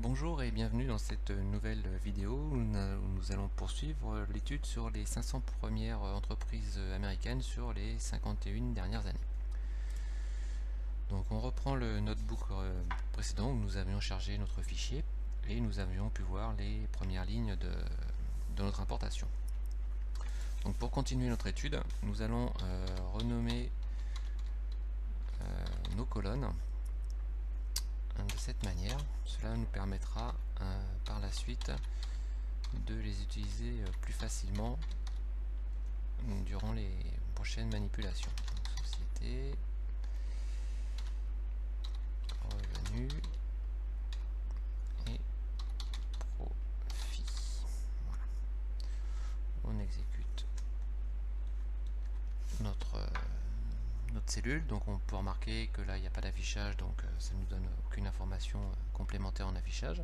Bonjour et bienvenue dans cette nouvelle vidéo où nous allons poursuivre l'étude sur les 500 premières entreprises américaines sur les 51 dernières années. Donc on reprend le notebook précédent où nous avions chargé notre fichier et nous avions pu voir les premières lignes de notre importation. Donc pour continuer notre étude, nous allons renommer nos colonnes de cette manière. Cela nous permettra par la suite de les utiliser plus facilement durant les prochaines manipulations. Donc, société, revenu et profit. Voilà. On exécute notre cellule. Donc on peut remarquer que là il n'y a pas d'affichage, donc ça ne nous donne aucune information complémentaire en affichage.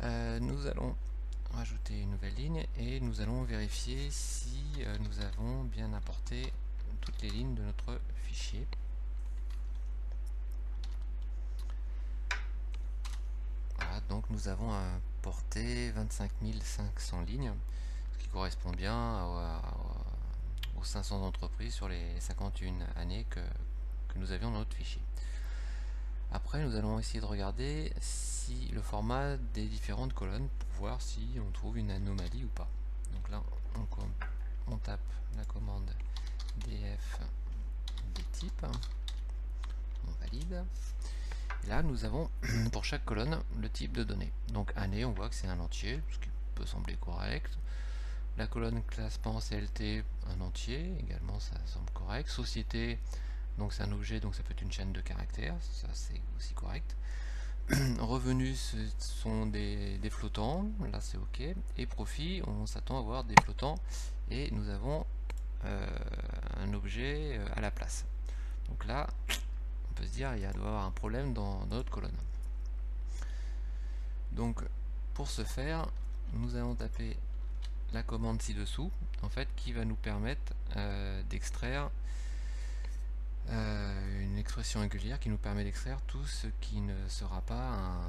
Nous allons rajouter une nouvelle ligne et nous allons vérifier si nous avons bien importé toutes les lignes de notre fichier. Voilà, donc nous avons importé 25 500 lignes, ce qui correspond bien aux 500 entreprises sur les 51 années que nous avions dans notre fichier. Après, nous allons essayer de regarder si le format des différentes colonnes pour voir si on trouve une anomalie ou pas. Donc là, on tape la commande df des types, on valide. Et là, nous avons pour chaque colonne le type de données. Donc année, on voit que c'est un entier, ce qui peut sembler correct. La colonne classement CLT, un entier, également ça semble correct. Société, donc c'est un objet, donc ça peut être une chaîne de caractères, ça c'est aussi correct. Revenus, ce sont des flottants, là c'est ok. Et profit, on s'attend à avoir des flottants et nous avons un objet à la place. Donc là, on peut se dire il doit y avoir un problème dans notre colonne. Donc pour ce faire, nous allons taper la commande ci-dessous, en fait, qui va nous permettre d'extraire une expression régulière qui nous permet d'extraire tout ce qui ne sera pas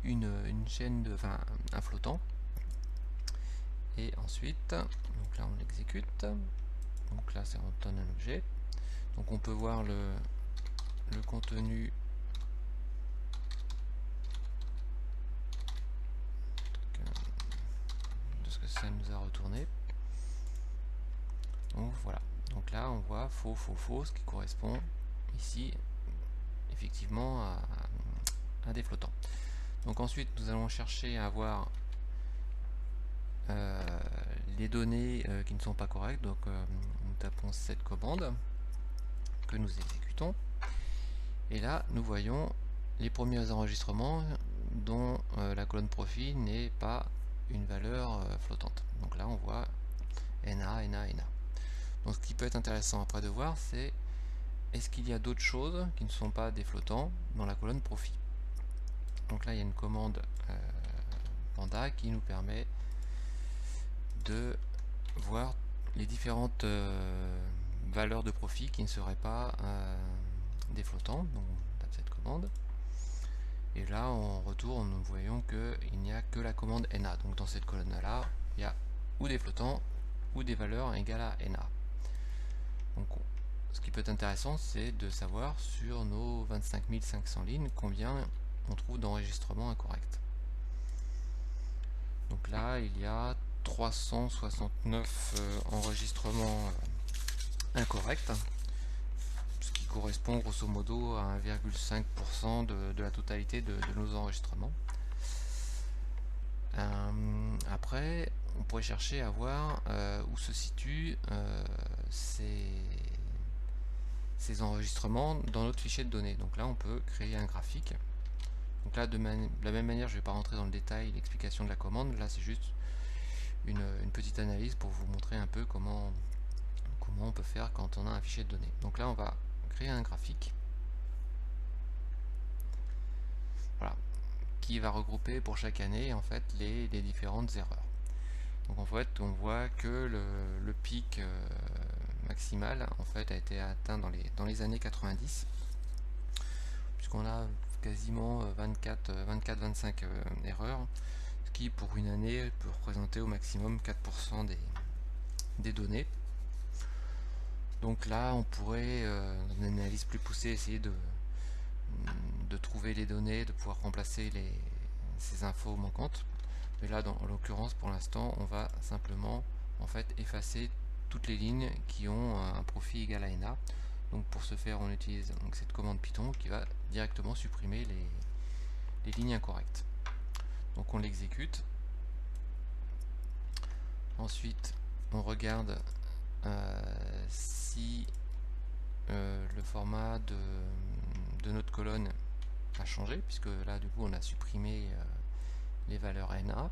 une chaîne de, enfin, un flottant. Et ensuite, donc là on l'exécute. Donc là ça donne un objet. Donc on peut voir le contenu de ce que ça nous a retourné. Donc voilà. Donc là on voit faux, faux, faux, ce qui correspond ici effectivement à des flottants. Donc ensuite nous allons chercher à avoir les données qui ne sont pas correctes. Donc nous tapons cette commande que nous exécutons. Et là nous voyons les premiers enregistrements dont la colonne profit n'est pas une valeur flottante. Donc là on voit NA, NA, NA. Donc ce qui peut être intéressant après de voir, c'est est-ce qu'il y a d'autres choses qui ne sont pas des flottants dans la colonne profit. Donc là il y a une commande panda qui nous permet de voir les différentes valeurs de profit qui ne seraient pas des flottants. Donc on tape cette commande. Et là en retour nous voyons qu'il n'y a que la commande NA. Donc dans cette colonne là, il y a ou des flottants ou des valeurs égales à NA. Donc ce qui peut être intéressant, c'est de savoir sur nos 25 500 lignes combien on trouve d'enregistrements incorrects. Donc là il y a 369 enregistrements incorrects, ce qui correspond grosso modo à 1,5% de la totalité de nos enregistrements. Après, on pourrait chercher à voir où se situent ces enregistrements dans notre fichier de données. Donc là, on peut créer un graphique. Donc là, de la même manière, je ne vais pas rentrer dans le détail, l'explication de la commande. Là, c'est juste une petite analyse pour vous montrer un peu comment on peut faire quand on a un fichier de données. Donc là, on va créer un graphique. Voilà, qui va regrouper pour chaque année en fait les différentes erreurs. Donc en fait, on voit que le pic maximal en fait a été atteint dans les années 90, puisqu'on a quasiment 24-25 erreurs, ce qui pour une année peut représenter au maximum 4% des données. Donc là on pourrait, dans une analyse plus poussée, essayer de trouver les données, de pouvoir remplacer ces infos manquantes. Mais là, en l'occurrence, pour l'instant, on va simplement en fait effacer toutes les lignes qui ont un profit égal à NA. Donc pour ce faire, on utilise donc cette commande Python qui va directement supprimer les lignes incorrectes. Donc on l'exécute. Ensuite, on regarde si le format de notre colonne a changé, puisque là du coup on a supprimé les valeurs NA.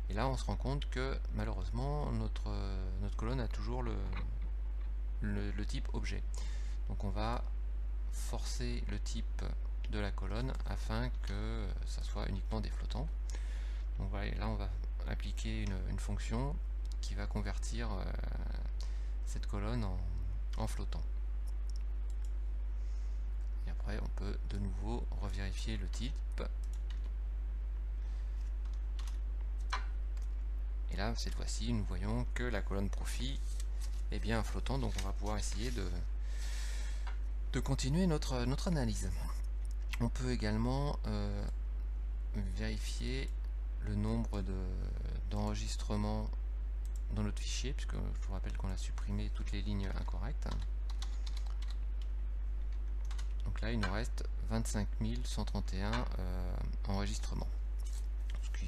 Et là on se rend compte que malheureusement notre colonne a toujours le type objet. Donc on va forcer le type de la colonne afin que ça soit uniquement des flottants. Donc voilà, là on va appliquer une fonction qui va convertir cette colonne en flottant. Et après on peut de nouveau revérifier le type. Et là, cette fois-ci, nous voyons que la colonne profit est bien un flottant, donc on va pouvoir essayer de continuer notre analyse. On peut également vérifier le nombre d'enregistrements dans notre fichier, puisque je vous rappelle qu'on a supprimé toutes les lignes incorrectes. Donc là, il nous reste 25 131 enregistrements.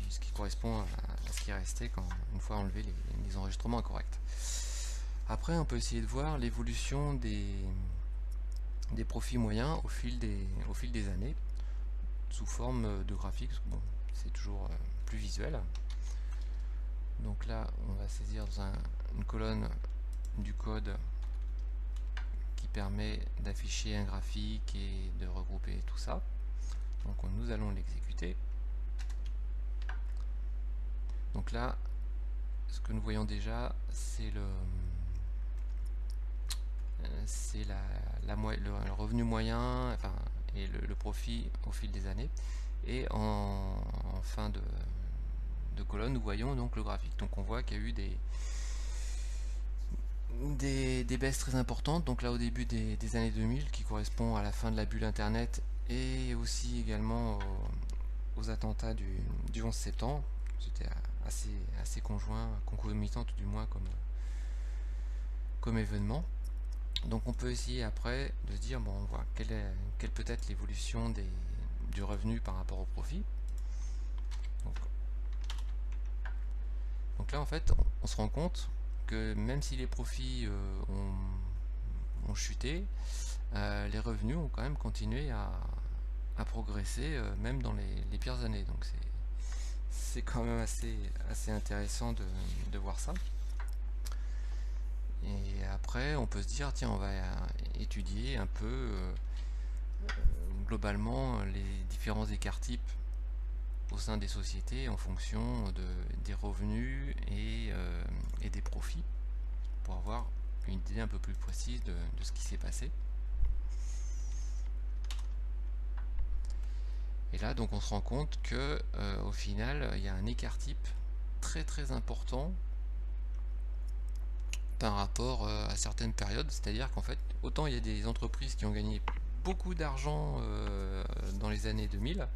Ce qui correspond à ce qui est resté une fois enlevé les enregistrements incorrects. Après, on peut essayer de voir l'évolution des profits moyens au fil des années, sous forme de graphique. Bon, c'est toujours plus visuel. Donc là, on va saisir dans une colonne du code qui permet d'afficher un graphique et de regrouper tout ça. Donc nous allons l'exécuter. Donc là, ce que nous voyons déjà, c'est le revenu moyen, enfin, et le profit au fil des années. Et en fin de colonne, nous voyons donc le graphique. Donc on voit qu'il y a eu des baisses très importantes. Donc là, au début des années 2000, qui correspond à la fin de la bulle Internet, et aussi également aux attentats du 11 septembre. C'était assez conjoint, concomitant tout du moins comme événement. Donc on peut essayer après de se dire, bon, on voit quelle peut être l'évolution du revenu par rapport au profit. Donc là en fait on se rend compte que même si les profits ont chuté, les revenus ont quand même continué à progresser même dans les pires années. Donc c'est quand même assez intéressant de voir ça. Et après on peut se dire, tiens, on va étudier un peu globalement les différents écarts types au sein des sociétés en fonction des revenus et des profits, pour avoir une idée un peu plus précise de ce qui s'est passé. Et là donc on se rend compte que au final il y a un écart type très important par rapport à certaines périodes. C'est-à-dire qu'en fait, autant il y a des entreprises qui ont gagné beaucoup d'argent dans les années 2000,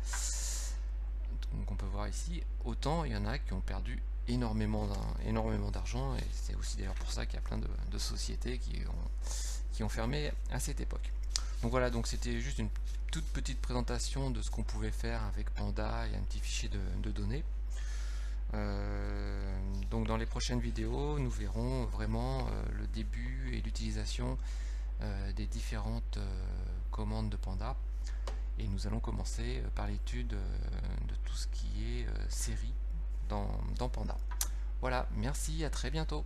donc on peut voir ici, autant il y en a qui ont perdu énormément d'argent, et c'est aussi d'ailleurs pour ça qu'il y a plein de sociétés qui ont fermé à cette époque. Donc voilà, donc c'était juste une toute petite présentation de ce qu'on pouvait faire avec Panda et un petit fichier de données. Donc dans les prochaines vidéos, nous verrons vraiment le début et l'utilisation des différentes commandes de Panda, et nous allons commencer par l'étude de tout ce qui est série dans Panda. Voilà, merci, à très bientôt.